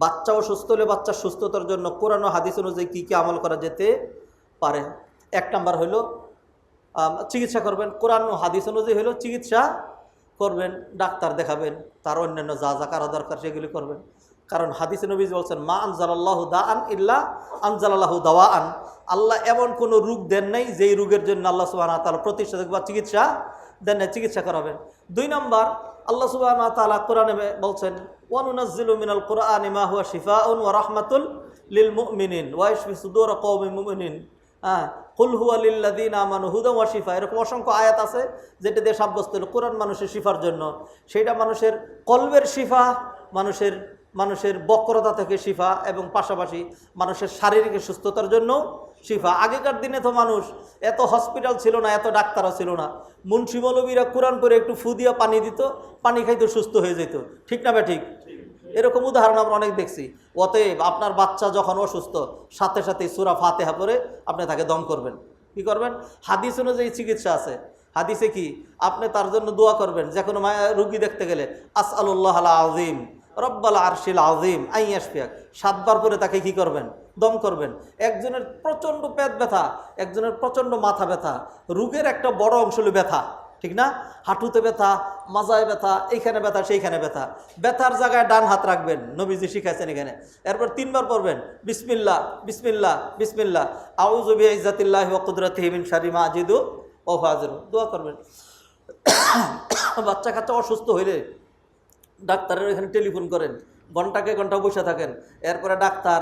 বাচ্চা অসুস্থ হলে বাচ্চার সুস্থতার জন্য কোরআন ও হাদিস অনুযায়ী কী কী আমল করা যেতে পারে। এক নাম্বার হলো চিকিৎসা করবেন। কোরআন ও হাদিস অনুযায়ী হলো চিকিৎসা করবেন, ডাক্তার দেখাবেন, তার অন্যান্য যা যা করা দরকার সেগুলি করবেন। কারণ হাদিসে নবী বলছেন, মা আনজালাল্লাহু দাআন ইল্লা আনজালাল্লাহু দাওয়াআন। আল্লাহ এমন কোনো রোগ দেন নাই যেই রোগের জন্য আল্লাহ সুবহানাহু ওয়া তাআলা প্রতিষেধক বা চিকিৎসা দেন নাই, চিকিৎসা করাবেন। 2 নম্বর, আল্লাহ সুবহানাহু ওয়া তাআলা কোরআনে বলছেন, ওয়া নুনাজ্জিলু মিনাল কুরআনি মা হুয়া শিফাউন ওয়া রাহমাতুল লিল মুমিনিন ওয়া ইয়াশফি সুদূরা কওমিন মুমিনিন। কুল হুয়া লিল্লাযীনা আমানু হুদান ওয়া শিফা। এরকম অসংখ্য আয়াত আছে যেটা দিয়ে সাব্যস্ত হলো কোরআন মানুষের শিফার জন্য। সেটা মানুষের কলবের শিফা, মানুষের বক্রতা থেকে শিফা, এবং পাশাপাশি মানুষের শারীরিক সুস্থতার জন্য শিফা। আগেকার দিনে তো মানুষ এত হসপিটাল ছিল না, এত ডাক্তারও ছিল না। মুন্সি মৌলবীরা কোরআন করে একটু ফু দিয়া পানি দিত, পানি খাইতে সুস্থ হয়ে যেত। ঠিক না ঠিক? এরকম উদাহরণ আমরা অনেক দেখছি। অতএব আপনার বাচ্চা যখন অসুস্থ, সাথে সাথে সূরা ফাতিহা পড়ে আপনি তাকে দম করবেন। কি করবেন? হাদিস অনুযায়ী চিকিৎসা আছে। হাদিসে কি? আপনি তার জন্য দোয়া করবেন। যে কোনো রুগী দেখতে গেলে আসআলুল্লাহ আল আযীম রব্বাল আরশিল আযীম আন ইয়াশফিয়াক 7 বার পরে তাকে কি করবেন? দম করবেন। একজনের প্রচণ্ড পেট ব্যথা, একজনের প্রচণ্ড মাথা ব্যথা, রোগের একটা বড় অংশ হলো ব্যথা। ঠিক না? হাঁটুতে ব্যথা, মাজায় ব্যথা, এইখানে ব্যথা, সেইখানে ব্যথা। ব্যথার জায়গায় ডান হাত রাখবেন, নবীজি শিখাইছেন এখানে। এরপর 3 বার পড়বেন বিসমিল্লাহ বিসমিল্লাহ বিসমিল্লাহ আউযু বিইজ্জাতিল্লাহি ওয়া কুদরাতিহি মিন শাররি মা আজিদু ওয়া ফাজিরু। দোয়া করবেন। বাচ্চা কাচ্চা অসুস্থ হইলে ডাক্তারের এখানে টেলিফোন করেন, ঘন্টাকে ঘন্টা বসে থাকেন। এরপরে ডাক্তার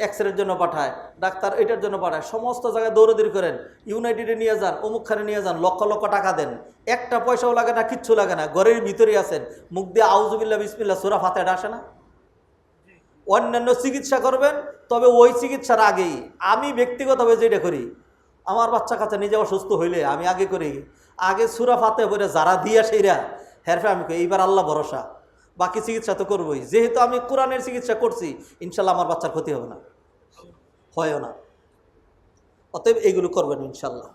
এক্সরের জন্য পাঠায়, ডাক্তার এটার জন্য পাঠায়, সমস্ত জায়গায় দৌড়াদৌড়ি করেন। ইউনাইটেডে নিয়ে যান, অমুকখানে নিয়ে যান, লক্ষ লক্ষ টাকা দেন, একটা পয়সাও লাগে না, কিচ্ছু লাগে না। ঘরের ভিতরেই আছেন, মুখ দিয়ে আউযুবিল্লাহ বিসমিল্লাহ সূরা ফাতিহা আসে না? অন্যান্য চিকিৎসা করবেন, তবে ওই চিকিৎসার আগেই আমি ব্যক্তিগতভাবে যেটা করি, আমার বাচ্চা কাচ্চা নিজে অসুস্থ হইলে আমি আগে করি, আগে সূরা ফাতিহা পড়ে যারা দিয়া সেইরা হেরফে আমি এইবার আল্লাহ ভরসা, বাকি চিকিৎসা তো করবোই। যেহেতু আমি কোরআনের চিকিৎসা করছি, ইনশাল্লাহ আমার বাচ্চার ক্ষতি হবে না, হয় না। অতএব এইগুলো করবেন ইনশাল্লাহ।